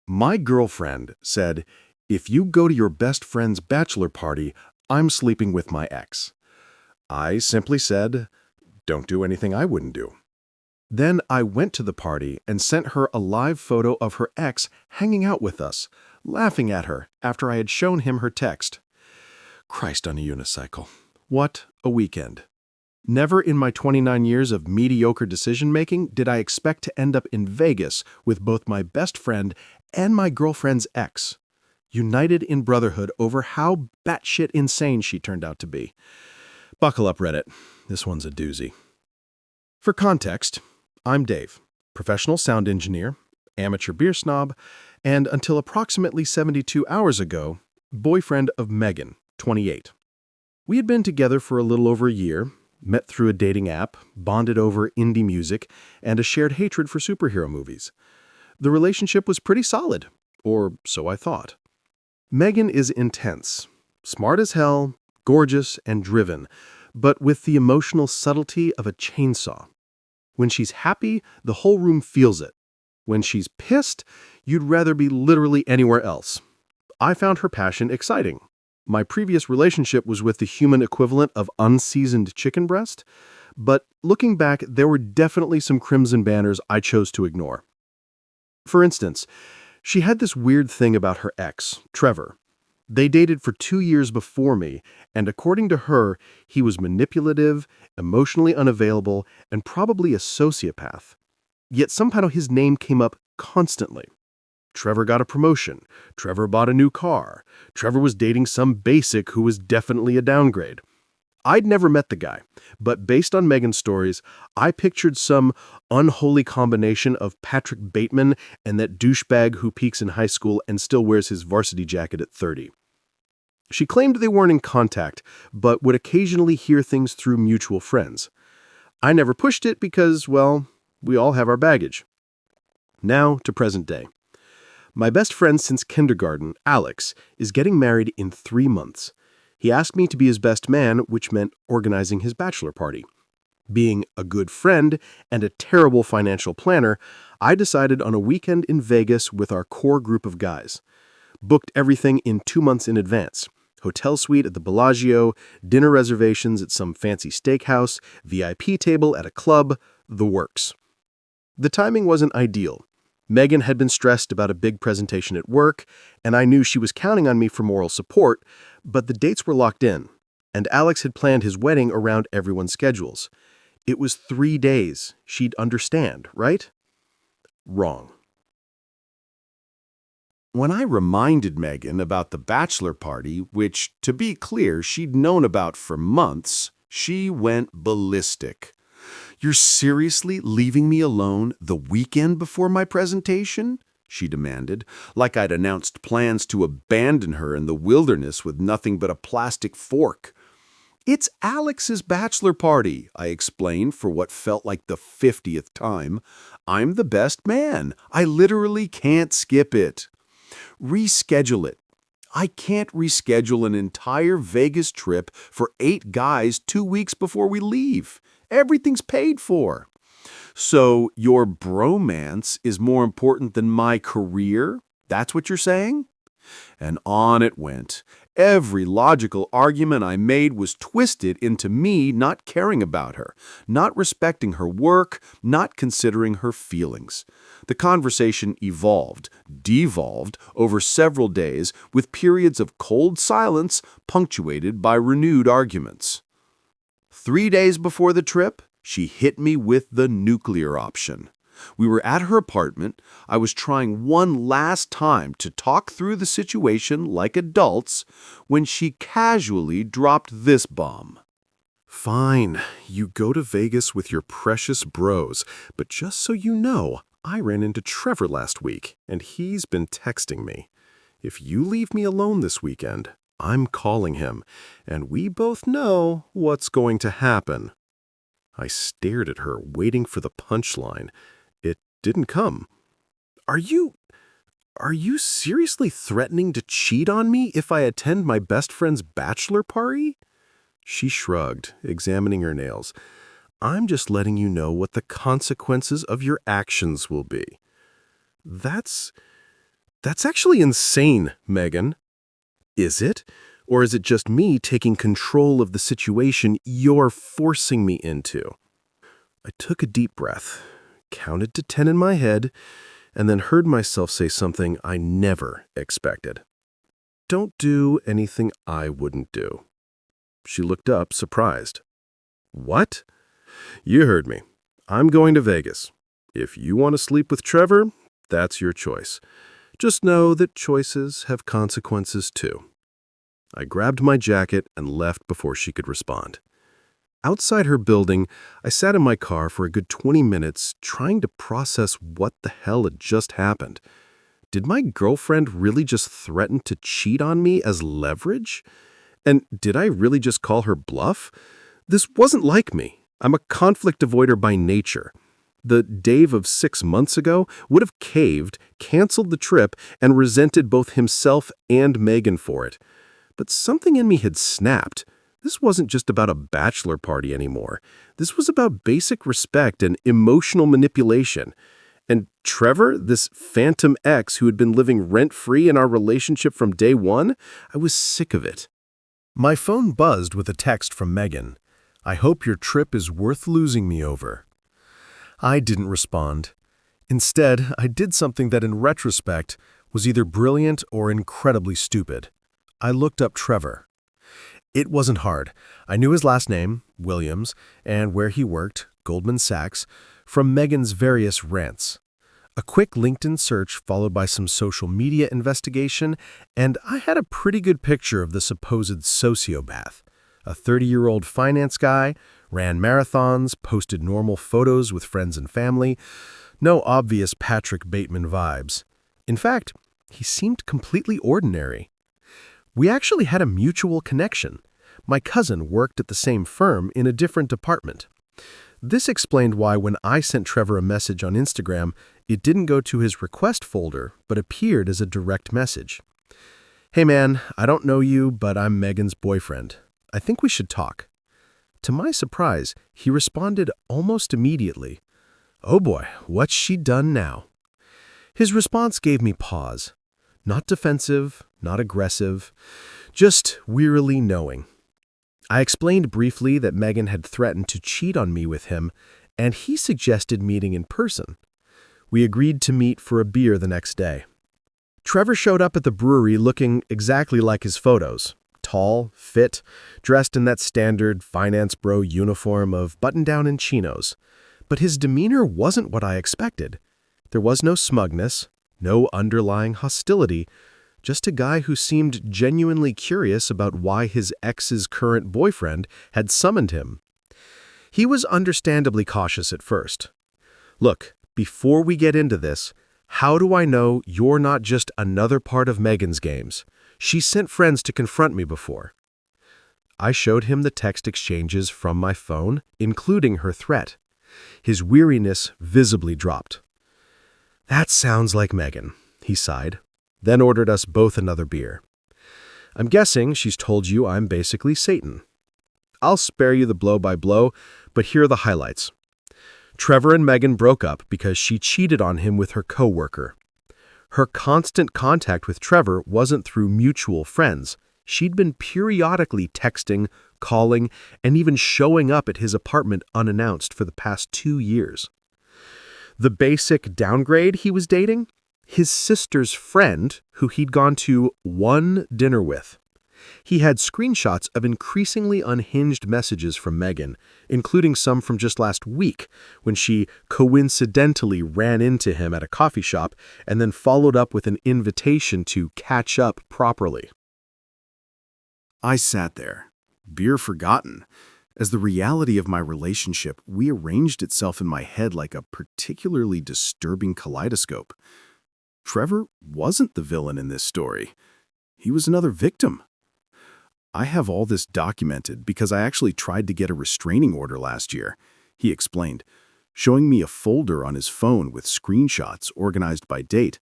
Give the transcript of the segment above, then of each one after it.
My girlfriend said, if you go to your best friend's bachelor party, I'm sleeping with my ex. I simply said, don't do anything I wouldn't do. Then I went to the party and sent her a live photo of her ex hanging out with us, laughing at her after I had shown him her text. Christ on a unicycle. What a weekend. Never in my 29 years of mediocre decision-making did I expect to end up in Vegas with both my best friend and my girlfriend's ex, united in brotherhood over how batshit insane she turned out to be. Buckle up, Reddit. This one's a doozy. For context, I'm Dave, professional sound engineer, amateur beer snob, and until approximately 72 hours ago, boyfriend of Megan, 28. We had been together for a little over a year, met through a dating app, bonded over indie music, and a shared hatred for superhero movies. The relationship was pretty solid, or so I thought. Megan is intense, smart as hell, gorgeous, and driven, but with the emotional subtlety of a chainsaw. When she's happy, the whole room feels it. When she's pissed, you'd rather be literally anywhere else. I found her passion exciting. My previous relationship was with the human equivalent of unseasoned chicken breast, but looking back, there were definitely some crimson banners I chose to ignore. For instance, she had this weird thing about her ex, Trevor. They dated for 2 years before me, and according to her, he was manipulative, emotionally unavailable, and probably a sociopath. Yet somehow his name came up constantly. Trevor got a promotion. Trevor bought a new car. Trevor was dating some basic who was definitely a downgrade. I'd never met the guy, but based on Megan's stories, I pictured some unholy combination of Patrick Bateman and that douchebag who peaks in high school and still wears his varsity jacket at 30. She claimed they weren't in contact, but would occasionally hear things through mutual friends. I never pushed it because, well, we all have our baggage. Now to present day. My best friend since kindergarten, Alex, is getting married in 3 months. He asked me to be his best man, which meant organizing his bachelor party. Being a good friend and a terrible financial planner, I decided on a weekend in Vegas with our core group of guys. Booked everything in 2 months in advance. Hotel suite at the Bellagio, dinner reservations at some fancy steakhouse, VIP table at a club, the works. The timing wasn't ideal. Megan had been stressed about a big presentation at work, and I knew she was counting on me for moral support, but the dates were locked in, and Alex had planned his wedding around everyone's schedules. It was 3 days. She'd understand, right? Wrong. When I reminded Megan about the bachelor party, which, to be clear, she'd known about for months, she went ballistic. You're seriously leaving me alone the weekend before my presentation? She demanded, like I'd announced plans to abandon her in the wilderness with nothing but a plastic fork. It's Alex's bachelor party, I explained for what felt like the 50th time. I'm the best man. I literally can't skip it. Reschedule it. I can't reschedule an entire Vegas trip for 8 guys 2 weeks before we leave. Everything's paid for. So your bromance is more important than my career? That's what you're saying? And on it went. Every logical argument I made was twisted into me not caring about her, not respecting her work, not considering her feelings. The conversation evolved, devolved over several days with periods of cold silence punctuated by renewed arguments. 3 days before the trip, she hit me with the nuclear option. We were at her apartment. I was trying one last time to talk through the situation like adults when she casually dropped this bomb. Fine, you go to Vegas with your precious bros, but just so you know, I ran into Trevor last week, and he's been texting me. If you leave me alone this weekend, I'm calling him, and we both know what's going to happen. I stared at her, waiting for the punchline. It didn't come. Are you seriously threatening to cheat on me if I attend my best friend's bachelor party? She shrugged, examining her nails. I'm just letting you know what the consequences of your actions will be. That's That's actually insane, Megan. Is it? Or is it just me taking control of the situation you're forcing me into? I took a deep breath, counted to 10 in my head, and then heard myself say something I never expected. Don't do anything I wouldn't do. She looked up, surprised. What? You heard me. I'm going to Vegas. If you want to sleep with Trevor, that's your choice. Just know that choices have consequences too. I grabbed my jacket and left before she could respond. Outside her building, I sat in my car for a good 20 minutes trying to process what the hell had just happened. Did my girlfriend really just threaten to cheat on me as leverage? And did I really just call her bluff? This wasn't like me. I'm a conflict avoider by nature. The Dave of 6 months ago would have caved, canceled the trip, and resented both himself and Megan for it. But something in me had snapped. This wasn't just about a bachelor party anymore. This was about basic respect and emotional manipulation. And Trevor, this phantom ex who had been living rent-free in our relationship from day one, I was sick of it. My phone buzzed with a text from Megan. I hope your trip is worth losing me over. I didn't respond. Instead, I did something that in retrospect was either brilliant or incredibly stupid. I looked up Trevor. It wasn't hard. I knew his last name, Williams, and where he worked, Goldman Sachs, from Megan's various rants. A quick LinkedIn search followed by some social media investigation, and I had a pretty good picture of the supposed sociopath. A 30-year-old finance guy, ran marathons, posted normal photos with friends and family. No obvious Patrick Bateman vibes. In fact, he seemed completely ordinary. We actually had a mutual connection. My cousin worked at the same firm in a different department. This explained why when I sent Trevor a message on Instagram, it didn't go to his request folder, but appeared as a direct message. Hey man, I don't know you, but I'm Megan's boyfriend. I think we should talk. To my surprise, he responded almost immediately. Oh boy, what's she done now? His response gave me pause. Not defensive, not aggressive, just wearily knowing. I explained briefly that Megan had threatened to cheat on me with him, and he suggested meeting in person. We agreed to meet for a beer the next day. Trevor showed up at the brewery looking exactly like his photos. Tall, fit, dressed in that standard finance bro uniform of button-down and chinos. But his demeanor wasn't what I expected. There was no smugness, no underlying hostility, just a guy who seemed genuinely curious about why his ex's current boyfriend had summoned him. He was understandably cautious at first. Look, before we get into this, how do I know you're not just another part of Megan's games? She sent friends to confront me before. I showed him the text exchanges from my phone, including her threat. His weariness visibly dropped. That sounds like Megan, he sighed, then ordered us both another beer. I'm guessing she's told you I'm basically Satan. I'll spare you the blow-by-blow, but here are the highlights. Trevor and Megan broke up because she cheated on him with her coworker. Her constant contact with Trevor wasn't through mutual friends. She'd been periodically texting, calling, and even showing up at his apartment unannounced for the past 2 years. The basic downgrade he was dating? His sister's friend, who he'd gone to one dinner with. He had screenshots of increasingly unhinged messages from Megan, including some from just last week, when she coincidentally ran into him at a coffee shop and then followed up with an invitation to catch up properly. I sat there, beer forgotten, as the reality of my relationship rearranged itself in my head like a particularly disturbing kaleidoscope. Trevor wasn't the villain in this story. He was another victim. I have all this documented because I actually tried to get a restraining order last year, he explained, showing me a folder on his phone with screenshots organized by date.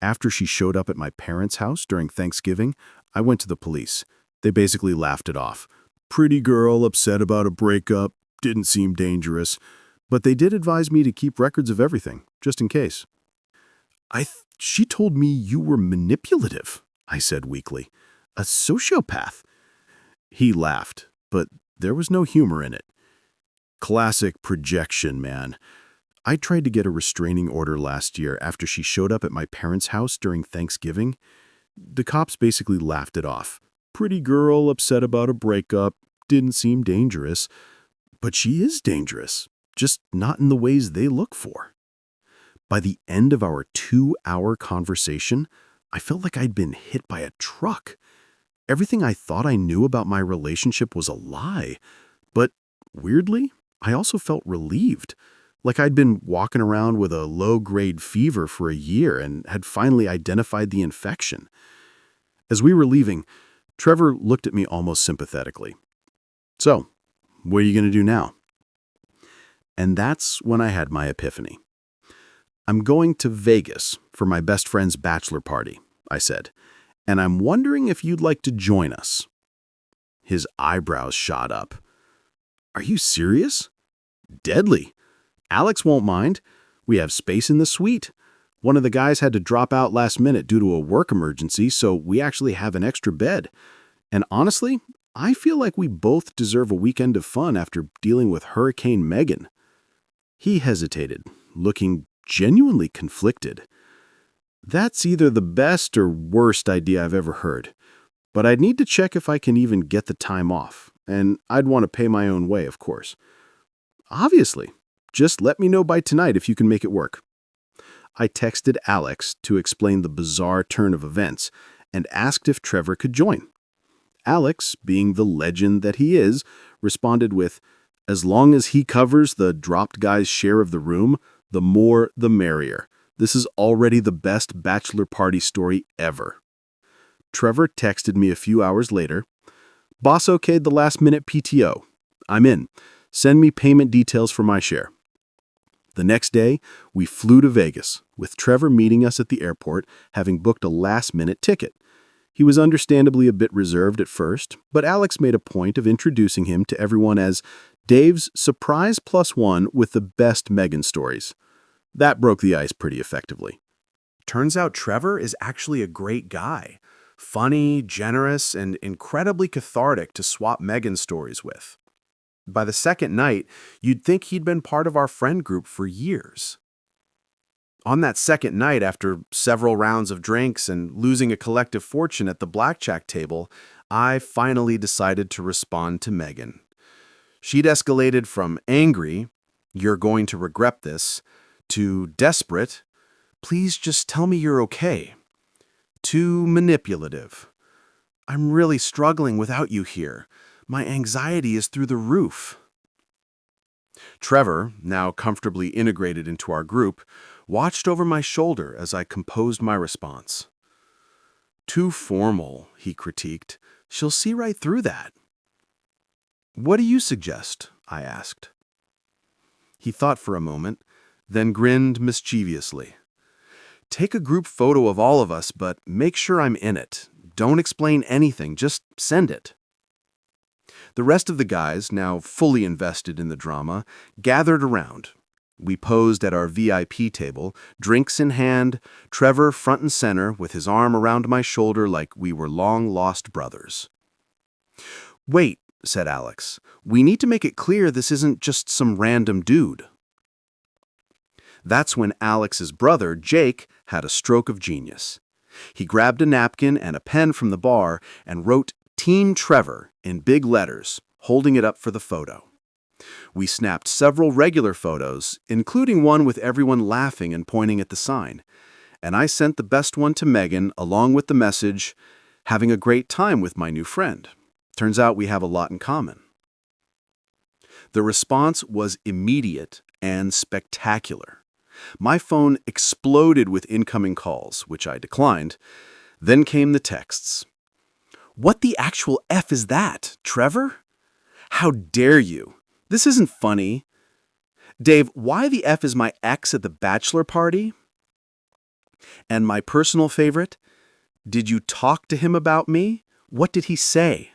After she showed up at my parents' house during Thanksgiving, I went to the police. They basically laughed it off. Pretty girl upset about a breakup, didn't seem dangerous, but they did advise me to keep records of everything, just in case. I She told me you were manipulative, I said weakly. A sociopath. He laughed, but there was no humor in it. Classic projection, man. I tried to get a restraining order last year after she showed up at my parents' house during Thanksgiving. The cops basically laughed it off. Pretty girl upset about a breakup, didn't seem dangerous. But she is dangerous, just not in the ways they look for. By the end of our 2-hour conversation, I felt like I'd been hit by a truck. Everything I thought I knew about my relationship was a lie. But weirdly, I also felt relieved, like I'd been walking around with a low-grade fever for a year and had finally identified the infection. As we were leaving, Trevor looked at me almost sympathetically. So, what are you going to do now? And that's when I had my epiphany. I'm going to Vegas for my best friend's bachelor party, I said, and I'm wondering if you'd like to join us. His eyebrows shot up. Are you serious? Deadly. Alex won't mind. We have space in the suite. One of the guys had to drop out last minute due to a work emergency, so we actually have an extra bed. And honestly, I feel like we both deserve a weekend of fun after dealing with Hurricane Megan. He hesitated, looking genuinely conflicted. That's either the best or worst idea I've ever heard, but I'd need to check if I can even get the time off, and I'd want to pay my own way, of course. Obviously, just let me know by tonight if you can make it work. I texted Alex to explain the bizarre turn of events and asked if Trevor could join. Alex, being the legend that he is, responded with, "As long as he covers the dropped guy's share of the room, the more the merrier. This is already the best bachelor party story ever." Trevor texted me a few hours later. "Boss okayed the last-minute PTO. I'm in. Send me payment details for my share." The next day, we flew to Vegas, with Trevor meeting us at the airport, having booked a last-minute ticket. He was understandably a bit reserved at first, but Alex made a point of introducing him to everyone as Dave's surprise +1 with the best Megan stories. That broke the ice pretty effectively. Turns out Trevor is actually a great guy. Funny, generous, and incredibly cathartic to swap Megan stories with. By the second night, you'd think he'd been part of our friend group for years. On that second night, after several rounds of drinks and losing a collective fortune at the blackjack table, I finally decided to respond to Megan. She'd escalated from angry, "You're going to regret this," to desperate, "Please just tell me you're okay," to manipulative, "I'm really struggling without you here. My anxiety is through the roof." Trevor, now comfortably integrated into our group, watched over my shoulder as I composed my response. "Too formal," he critiqued. "She'll see right through that." "What do you suggest?" I asked. He thought for a moment, then grinned mischievously. "Take a group photo of all of us, but make sure I'm in it. Don't explain anything, just send it." The rest of the guys, now fully invested in the drama, gathered around. We posed at our VIP table, drinks in hand, Trevor front and center with his arm around my shoulder like we were long-lost brothers. "Wait," said Alex. "We need to make it clear this isn't just some random dude." That's when Alex's brother, Jake, had a stroke of genius. He grabbed a napkin and a pen from the bar and wrote Team Trevor in big letters, holding it up for the photo. We snapped several regular photos, including one with everyone laughing and pointing at the sign. And I sent the best one to Megan along with the message, "Having a great time with my new friend. Turns out we have a lot in common." The response was immediate and spectacular. My phone exploded with incoming calls, which I declined. Then came the texts. "What the actual F is that, Trevor? How dare you? This isn't funny. Dave, why the F is my ex at the bachelor party?" And my personal favorite, "Did you talk to him about me? What did he say?"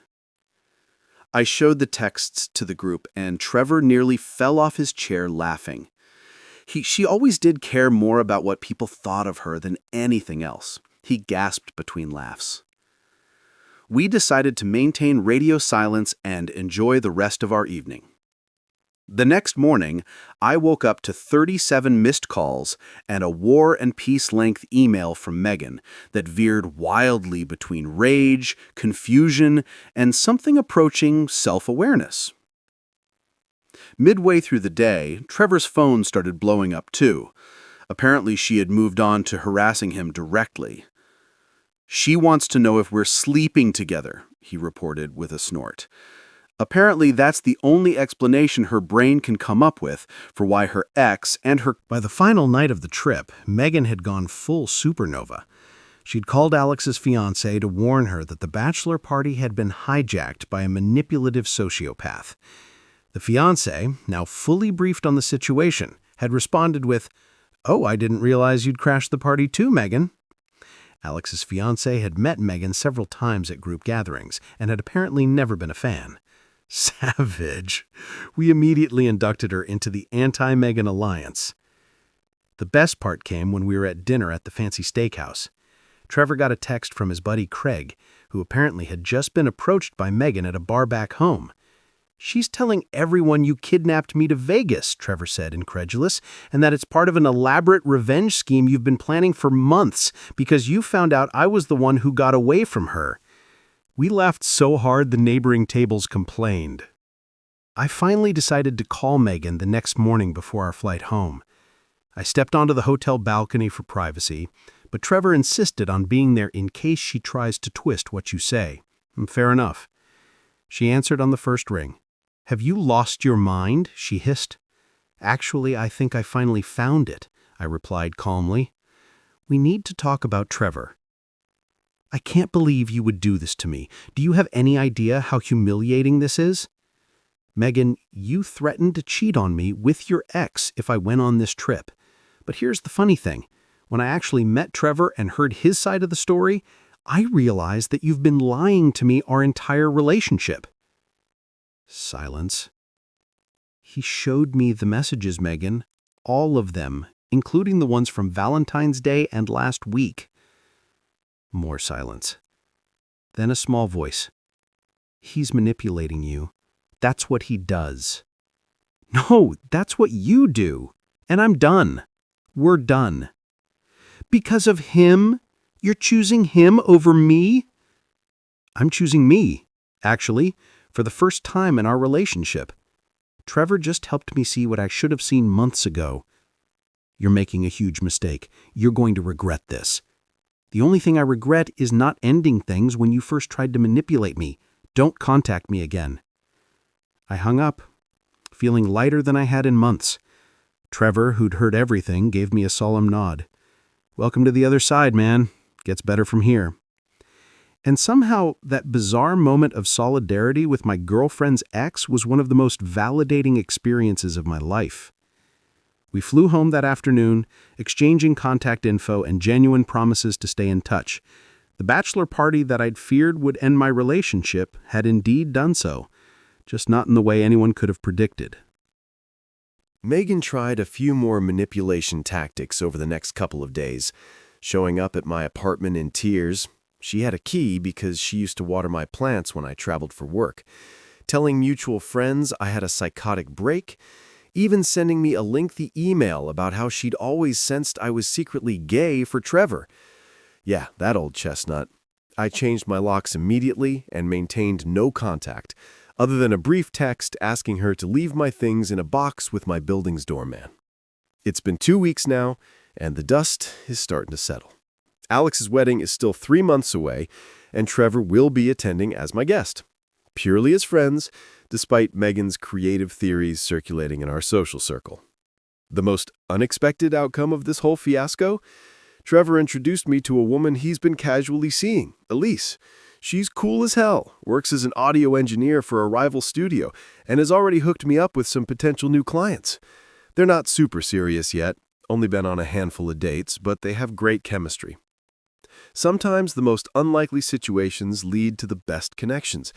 I showed the texts to the group, and Trevor nearly fell off his chair laughing. She always did care more about what people thought of her than anything else. He gasped between laughs. We decided to maintain radio silence and enjoy the rest of our evening. The next morning, I woke up to 37 missed calls and a War and Peace length email from Megan that veered wildly between rage, confusion, and something approaching self-awareness. Midway through the day, Trevor's phone started blowing up too. Apparently, she had moved on to harassing him directly. "She wants to know if we're sleeping together," he reported with a snort. Apparently, that's the only explanation her brain can come up with for why her ex and her... By the final night of the trip, Megan had gone full supernova. She'd called Alex's fiancé to warn her that the bachelor party had been hijacked by a manipulative sociopath. The fiancé, now fully briefed on the situation, had responded with, "Oh, I didn't realize you'd crashed the party too, Megan." Alex's fiancé had met Megan several times at group gatherings and had apparently never been a fan. Savage. We immediately inducted her into the anti-Megan alliance. The best part came when we were at dinner at the fancy steakhouse. Trevor got a text from his buddy Craig, who apparently had just been approached by Megan at a bar back home. "She's telling everyone you kidnapped me to Vegas," Trevor said, incredulous, "and that it's part of an elaborate revenge scheme you've been planning for months because you found out I was the one who got away from her." We laughed so hard the neighboring tables complained. I finally decided to call Megan the next morning before our flight home. I stepped onto the hotel balcony for privacy, but Trevor insisted on being there in case she tries to twist what you say. Fair enough. She answered on the first ring. "Have you lost your mind?" she hissed. "Actually, I think I finally found it," I replied calmly. "We need to talk about Trevor." "I can't believe you would do this to me. Do you have any idea how humiliating this is?" "Megan, you threatened to cheat on me with your ex if I went on this trip. But here's the funny thing. When I actually met Trevor and heard his side of the story, I realized that you've been lying to me our entire relationship." Silence. "He showed me the messages, Megan. All of them, including the ones from Valentine's Day and last week." More silence. Then a small voice. "He's manipulating you. That's what he does." "No, that's what you do. And I'm done. We're done." "Because of him? You're choosing him over me?" "I'm choosing me, actually, for the first time in our relationship. Trevor just helped me see what I should have seen months ago. You're making a huge mistake. You're going to regret this. The only thing I regret is not ending things when you first tried to manipulate me. Don't contact me again." I hung up, feeling lighter than I had in months. Trevor, who'd heard everything, gave me a solemn nod. "Welcome to the other side, man. Gets better from here." And somehow, that bizarre moment of solidarity with my girlfriend's ex was one of the most validating experiences of my life. We flew home that afternoon, exchanging contact info and genuine promises to stay in touch. The bachelor party that I'd feared would end my relationship had indeed done so, just not in the way anyone could have predicted. Megan tried a few more manipulation tactics over the next couple of days, showing up at my apartment in tears. She had a key because she used to water my plants when I traveled for work, telling mutual friends I had a psychotic break, even sending me a lengthy email about how she'd always sensed I was secretly gay for Trevor. Yeah, that old chestnut. I changed my locks immediately and maintained no contact, other than a brief text asking her to leave my things in a box with my building's doorman. It's been 2 weeks now, and the dust is starting to settle. Alex's wedding is still 3 months away, and Trevor will be attending as my guest, purely as friends, despite Megan's creative theories circulating in our social circle. The most unexpected outcome of this whole fiasco? Trevor introduced me to a woman he's been casually seeing, Elise. She's cool as hell, works as an audio engineer for a rival studio, and has already hooked me up with some potential new clients. They're not super serious yet, only been on a handful of dates, but they have great chemistry. Sometimes the most unlikely situations lead to the best connections,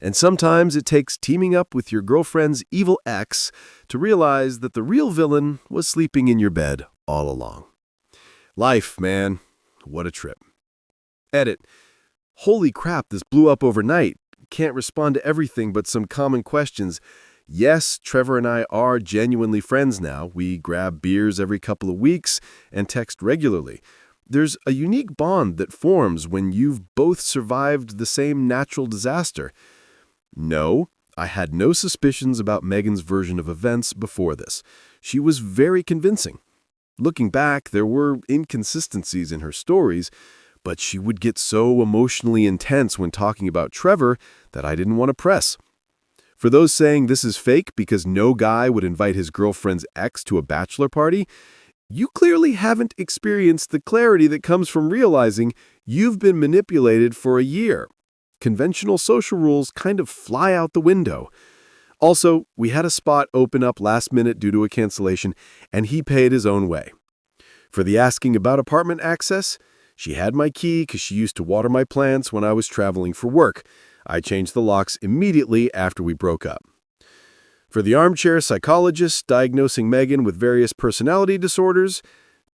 And sometimes it takes teaming up with your girlfriend's evil ex to realize that the real villain was sleeping in your bed all along. Life, man. What a trip. Edit. Holy crap, this blew up overnight. Can't respond to everything but some common questions. Yes, Trevor and I are genuinely friends now. We grab beers every couple of weeks and text regularly. There's a unique bond that forms when you've both survived the same natural disaster. No, I had no suspicions about Megan's version of events before this. She was very convincing. Looking back, there were inconsistencies in her stories, but she would get so emotionally intense when talking about Trevor that I didn't want to press. For those saying this is fake because no guy would invite his girlfriend's ex to a bachelor party, you clearly haven't experienced the clarity that comes from realizing you've been manipulated for a year. Conventional social rules kind of fly out the window. Also, we had a spot open up last minute due to a cancellation, and he paid his own way. For the asking about apartment access, she had my key because she used to water my plants when I was traveling for work. I changed the locks immediately after we broke up. For the armchair psychologist diagnosing Megan with various personality disorders,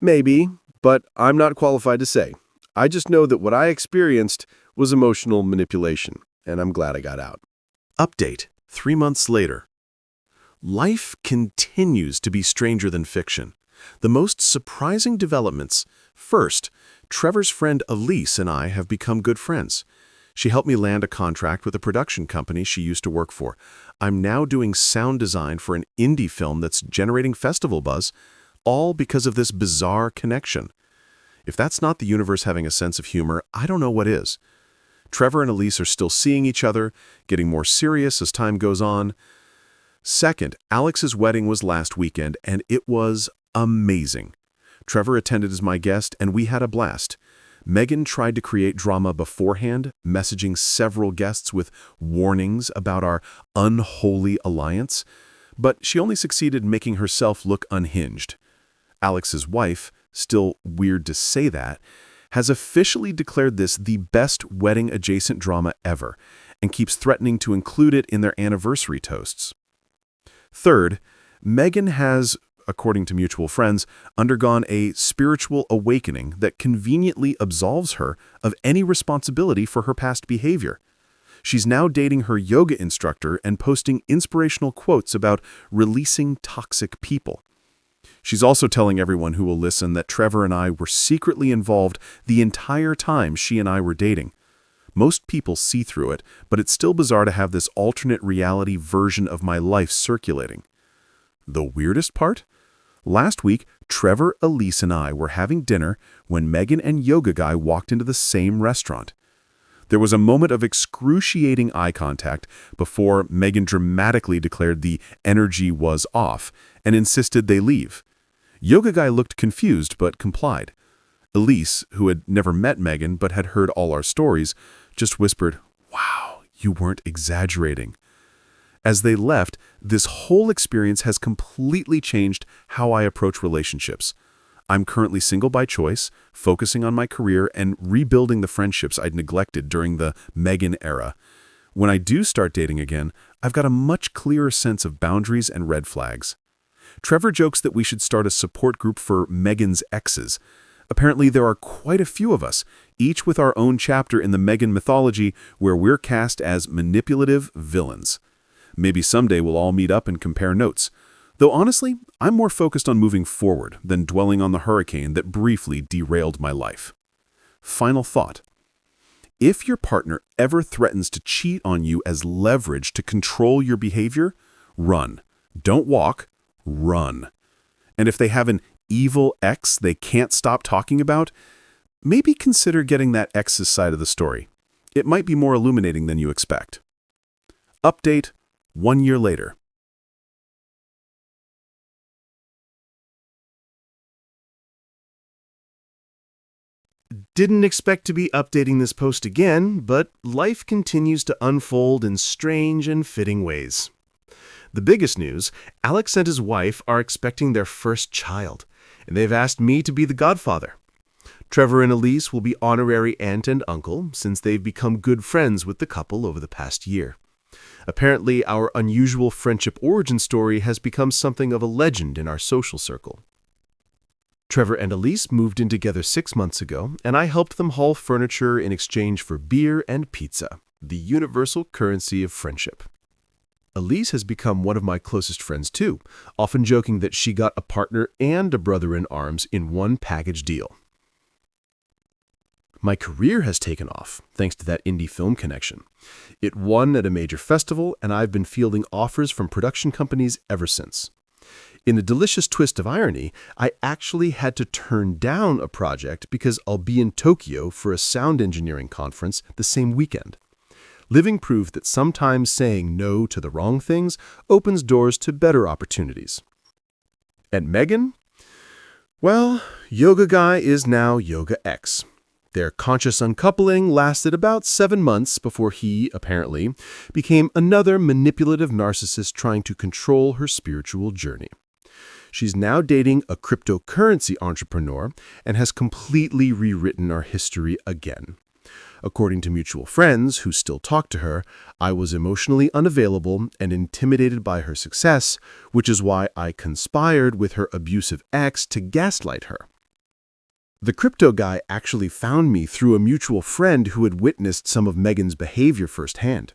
maybe, but I'm not qualified to say. I just know that what I experienced was emotional manipulation, and I'm glad I got out. Update, 3 months later. Life continues to be stranger than fiction. The most surprising developments. First, Trevor's friend Elise and I have become good friends. She helped me land a contract with a production company she used to work for. I'm now doing sound design for an indie film that's generating festival buzz, all because of this bizarre connection. If that's not the universe having a sense of humor, I don't know what is. Trevor and Elise are still seeing each other, getting more serious as time goes on. Second, Alex's wedding was last weekend, and it was amazing. Trevor attended as my guest, and we had a blast. Megan tried to create drama beforehand, messaging several guests with warnings about our unholy alliance, but she only succeeded in making herself look unhinged. Alex's wife, still weird to say that, has officially declared this the best wedding-adjacent drama ever, and keeps threatening to include it in their anniversary toasts. Third, Megan has, according to mutual friends, undergone a spiritual awakening that conveniently absolves her of any responsibility for her past behavior. She's now dating her yoga instructor and posting inspirational quotes about releasing toxic people. She's also telling everyone who will listen that Trevor and I were secretly involved the entire time she and I were dating. Most people see through it, but it's still bizarre to have this alternate reality version of my life circulating. The weirdest part? Last week, Trevor, Elise, and I were having dinner when Megan and Yoga Guy walked into the same restaurant. There was a moment of excruciating eye contact before Megan dramatically declared the energy was off and insisted they leave. Yoga Guy looked confused but complied. Elise, who had never met Megan but had heard all our stories, just whispered, "Wow, you weren't exaggerating." As they left, this whole experience has completely changed how I approach relationships. I'm currently single by choice, focusing on my career and rebuilding the friendships I'd neglected during the Megan era. When I do start dating again, I've got a much clearer sense of boundaries and red flags. Trevor jokes that we should start a support group for Megan's exes. Apparently there are quite a few of us, each with our own chapter in the Megan mythology where we're cast as manipulative villains. Maybe someday we'll all meet up and compare notes. Though honestly, I'm more focused on moving forward than dwelling on the hurricane that briefly derailed my life. Final thought. If your partner ever threatens to cheat on you as leverage to control your behavior, run. Don't walk, run. And if they have an evil ex they can't stop talking about, maybe consider getting that ex's side of the story. It might be more illuminating than you expect. Update, 1 year later. Didn't expect to be updating this post again, but life continues to unfold in strange and fitting ways. The biggest news, Alex and his wife are expecting their first child, and they've asked me to be the godfather. Trevor and Elise will be honorary aunt and uncle since they've become good friends with the couple over the past year. Apparently, our unusual friendship origin story has become something of a legend in our social circle. Trevor and Elise moved in together 6 months ago, and I helped them haul furniture in exchange for beer and pizza, the universal currency of friendship. Elise has become one of my closest friends too, often joking that she got a partner and a brother-in-arms in one package deal. My career has taken off, thanks to that indie film connection. It won at a major festival, and I've been fielding offers from production companies ever since. In a delicious twist of irony, I actually had to turn down a project because I'll be in Tokyo for a sound engineering conference the same weekend. Living proof that sometimes saying no to the wrong things opens doors to better opportunities. And Megan? Well, Yoga Guy is now Yoga X. Their conscious uncoupling lasted about 7 months before he, apparently, became another manipulative narcissist trying to control her spiritual journey. She's now dating a cryptocurrency entrepreneur and has completely rewritten our history again. According to mutual friends who still talk to her, I was emotionally unavailable and intimidated by her success, which is why I conspired with her abusive ex to gaslight her. The crypto guy actually found me through a mutual friend who had witnessed some of Megan's behavior firsthand.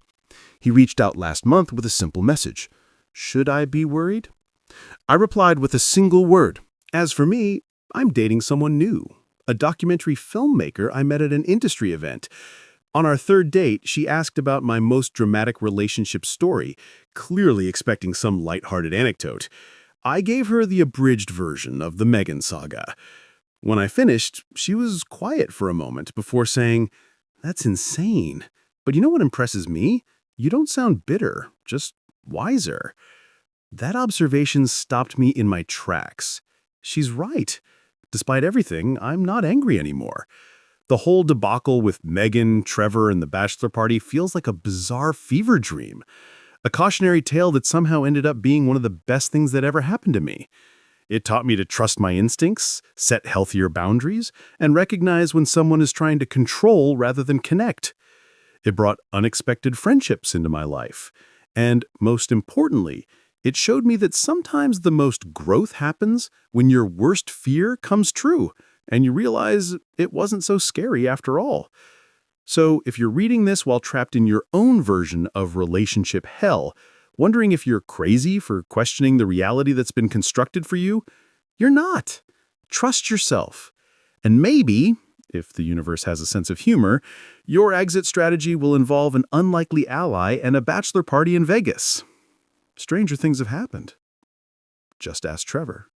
He reached out last month with a simple message. Should I be worried? I replied with a single word. As for me, I'm dating someone new, a documentary filmmaker I met at an industry event. On our third date, she asked about my most dramatic relationship story, clearly expecting some lighthearted anecdote. I gave her the abridged version of the Megan saga. When I finished, she was quiet for a moment before saying, "That's insane. But you know what impresses me? You don't sound bitter, just wiser." That observation stopped me in my tracks. She's right. Despite everything, I'm not angry anymore. The whole debacle with Megan, Trevor, and the bachelor party feels like a bizarre fever dream. A cautionary tale that somehow ended up being one of the best things that ever happened to me. It taught me to trust my instincts, set healthier boundaries, and recognize when someone is trying to control rather than connect. It brought unexpected friendships into my life. And most importantly, it showed me that sometimes the most growth happens when your worst fear comes true, and you realize it wasn't so scary after all. So if you're reading this while trapped in your own version of relationship hell, wondering if you're crazy for questioning the reality that's been constructed for you, you're not. Trust yourself. And maybe, if the universe has a sense of humor, your exit strategy will involve an unlikely ally and a bachelor party in Vegas. Stranger things have happened. Just ask Trevor.